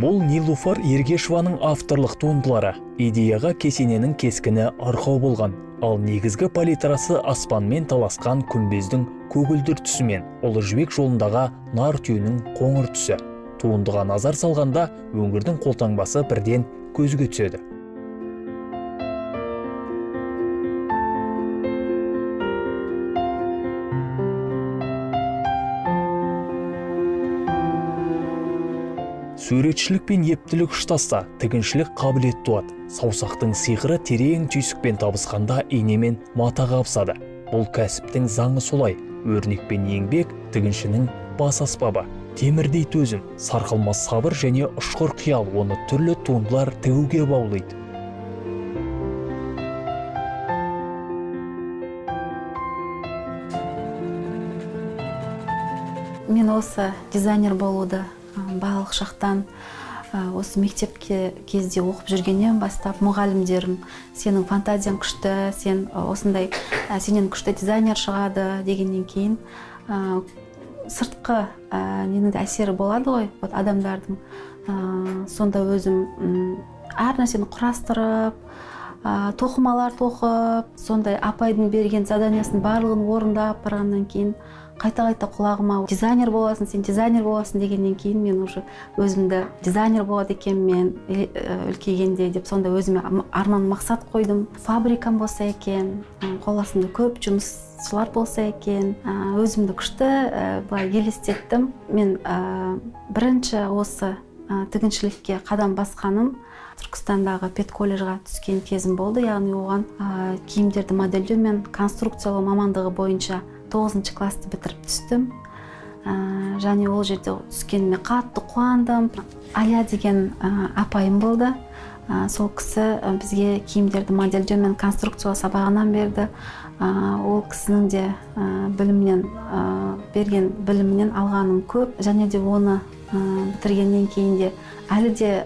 Бұл Нилуфар Ергешеваның авторлық туындылары. Идеяға кесененің кескіні арқау болған, ал негізгі палитрасы аспанмен таласқан күмбездің көгілдір түсімен Ұлы Жібек жолындағы нар түйенің қоңыр түсі. Туындыға назар салғанда өңірдің қолтаңбасы бірден көзге түседі. Суретшілік пен ептілік ұштасса, тігіншілік қабілет туады. Саусақтың сиқыры терең түйсікпен табысқанда инемен мата қабысады. Бұл кәсіптің заңы солай. Өрнек пен еңбек тігіншінің бас аспабы. Темірдей төзім, сарқылмас сабыр және ұшқыр қиял оны түрлі туындылар тігуге баулайды. Мен осы дизайнер болуды барлық шақтан осы мектепке кезде оқып жүргеннен бастап мұғалімдерім сенің фантазияң күшті, сенен күшті дизайнер шығады дегеннен кейін сыртқы ненің де әсері болады ғой, адамдардың. Сонда өзім әр нәрсені құрастырып, тоқымалар тоқып, сондай апайдың берген заданиясын барлығын орындап барғаннан кейін қайта құлағыма дизайнер боласың, сен дизайнер боласың дегеннен кейін мен уже өзімді дизайнер болады екенмін үлкейгенде деп сонда өзіме арман мақсат қойдым. Фабрикам болса екен, қол астымда көп жұмысшылар болса екен, өзімді күшті былай елестеттім. Мен бірінші осы тігіншілікке қадам басқаным Түркістандағы педколледжға түскен кезім болды. Яғни оған киімдерді модельдеу мен конструкциялау мамандығы бойынша 9 класты бітіріп түстім. Және ол жерде түскеніме қатты қуандым. Ая деген апайым болды. Сол кісі бізге киімдерді модельдеу мен конструкциялау сабағынан берді. Ол кісінің де берген білімінен алғаным көп. Және де оны бітіргеннен кейін де әлі де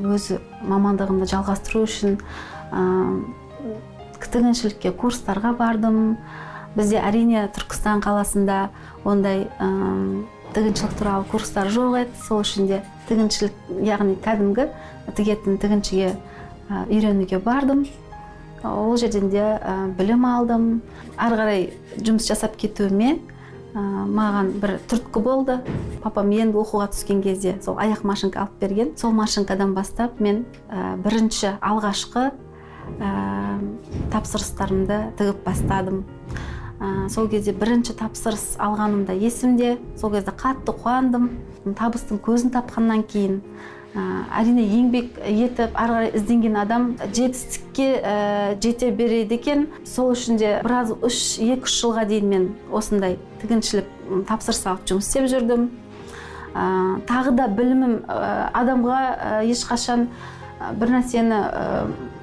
өзі мамандығымды жалғастыру үшін тігіншілікке курстарға бардым. Бізде әрине Түркістан қаласында ондай тігіншілік туралы курстар жоқ еді. Сол үшін де тігіншілік, яғни кәдімгі тігетін тігіншіге үйренуге бардым. Ол жерден де білім алдым. Ары қарай жұмыс жасап кетуіме маған бір түрткі болды. Папам енді оқуға түскен кезде сол аяқ машинка алып берген. Сол машинкадан бастап мен бірінші алғашқы тапсырыстарымды тігіп бастадым. Сол кезде бірінші тапсырыс алғанымда есімде. Сол кезде қатты қуандым. Табыстың көзін тапқаннан кейін әрине еңбек етіп, ары қарай ізденген адам жетістікке жете береді екен. Сол үшін де біраз 2-3 жылға дейін мен осындай тігіншілік тапсырыс алып жұмыс істеп жүрдім. Тағы да білімім адамға ешқашан бір нәрсені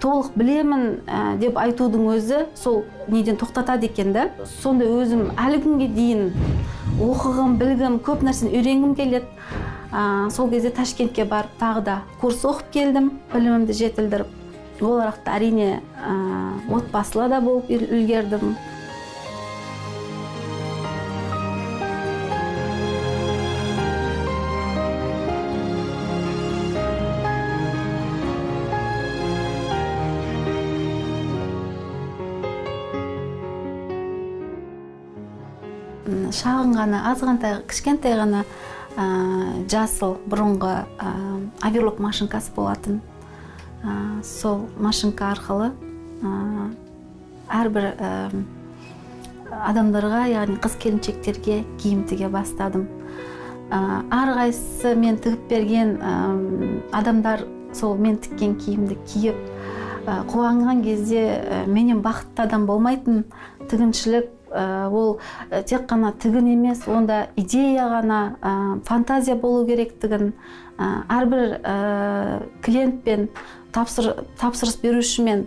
толық білемін деп айтудың өзі сол неден тоқтатады екен да. Сонда өзім әлі күнге дейін оқығым, білгім, көп нәрсені үйренгім келеді. Сол кезде Ташкентке барып тағы да курс оқып келдім, білімімді жетілдіріп. Ол арақта әрине отбасылы да болып үлгердім. Шағын ғана, азғантай, кішкентай ғана жасыл бұрынғы аверлок машинкасы болатын. Сол машинка арқылы әрбір адамдарға, яғни қыз-келіншектерге киім тіге бастадым. Әрқайсысы мен тігіп берген адамдар сол мен тіккен киімді киіп қуанған кезде менен бақытты адам болмайтын. Тігіншілік ол тек қана тігін емес, онда идея ғана, фантазия болу керектігін, әрбір клиентпен, тапсырыс берушімен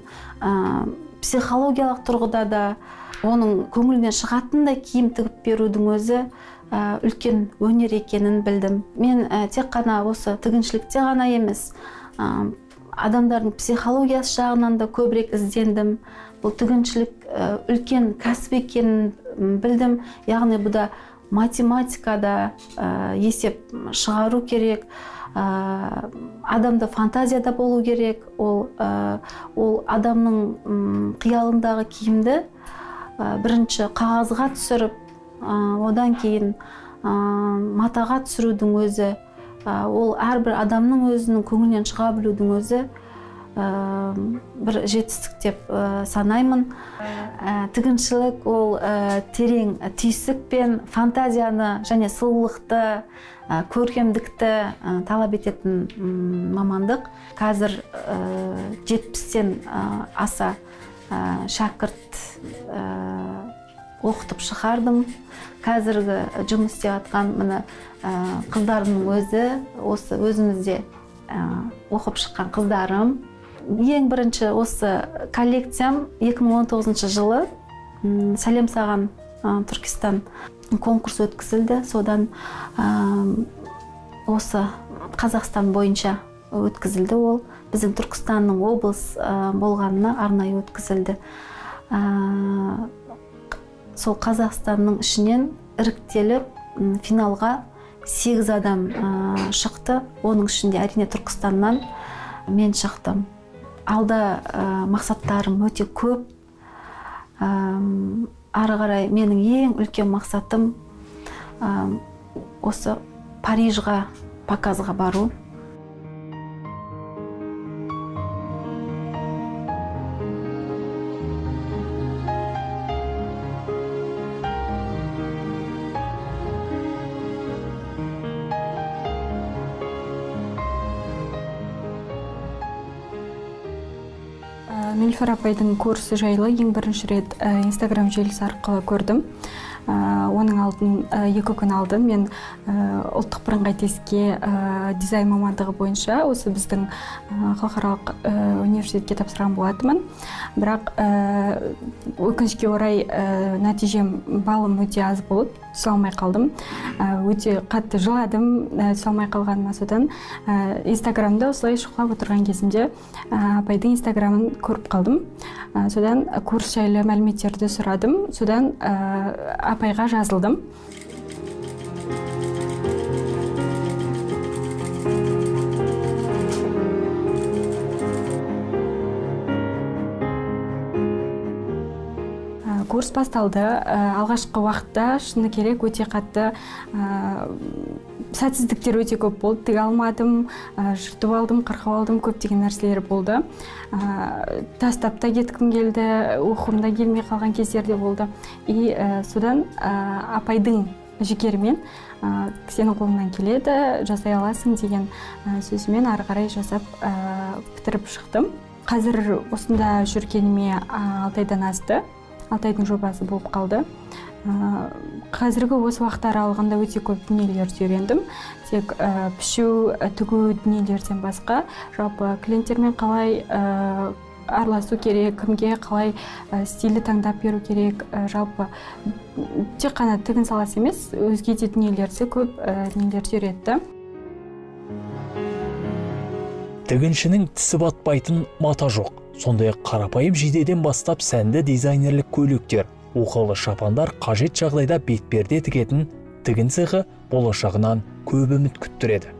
психологиялық тұрғыда да оның көңілінен шығатындай киім тігіп берудің өзі үлкен өнер екенін білдім. Мен тек қана осы тігіншілікте ғана емес, адамдардың психологиясы жағынан да көбірек іздендім. Бұл тігіншілік үлкен кәсіп екенін білдім. Яғни бұда математикада есеп шығару керек, адамда фантазияда болу керек. Ол адамның қиялындағы киімді бірінші қағазға түсіріп, одан кейін матаға түсірудің өзі, ол әрбір адамның өзінің көңілінен шыға білудің өзі бір жетістік деп санаймын. Тігіншілік ол терең түйсік пен фантазияны және сұлулықты, көркемдікті талап ететін мамандық. Қазір 70-тен аса шәкірт оқытып шығардым. Қазіргі жұмыс істеп жатқан міне қыздарымның өзі, осы өзімізде оқып шыққан қыздарым. Ең бірінші осы коллекциям 2019 жылы Сәлем саған Түркістан конкурс өткізілді. Содан осы Қазақстан бойынша өткізілді. Ол біздің Түркістанның облыс болғанына арнайы өткізілді. Сол Қазақстанның ішінен іріктеліп финалға 8 адам шықты. Оның ішінде әрине Түркістаннан мен шықтым. Алда мақсаттарым өте көп. Ары қарай менің ең үлкен мақсатым осы Парижға показға бару. Нилүфар апайдың курсы жайлы ең бірінші рет Instagram желісі арқылы көрдім. Оның алдын 2 күн алдын мен ұлттық бірыңғай тестке дизайн мамандығы бойынша осы біздің халықаралық университетке тапсырған болатынмын. Бірақ өкінішке орай нәтижем балым өте аз болып түсе алмай қалдым. Өте қатты жыладым түсе алмай қалғаныма. Содан Инстаграмда осылай шұқылап отырған кезімде апайдың Инстаграмын көріп қалдым. Содан курс жайлы мәліметтерді сұрадым. Содан апайға жазылдым. Курс басталды. Алғашқы уақытта шыны керек өте қатты сәтсіздіктер өте көп болды. Тіге алмадым, жыртып алдым, қырқып алдым, көптеген нәрселер болды. Тастап та кеткім келді, оқуымда келмей қалған кездерде болды. И содан апайдың жігерімен сенің қолыңнан келеді, жасай аласың деген сөзімен ары қарай жасап бітіріп шықтым. Қазір осында жүргеніме 6 айдан асты. 6 айдың жобасы болып қалды. Қазіргі осы уақыт аралығында өте көп дүниелерді үйрендім. Тек пішу, тігу дүниелерден басқа, жалпы клиенттермен қалай араласу керек, кімге қалай стилі таңдап беру керек, жалпы тек қана тігін саласы емес, өзге де дүниелерді көп дүниелерді үйретті. Тігіншінің тісі батпайтын мата жоқ. Сондай қарапайым жейдеден бастап сәнді дизайнерлік көйлектер, оқалы шапандар қажет жағдайда бетперде тігетін тігін цехы болашағынан көп үміт күттіреді.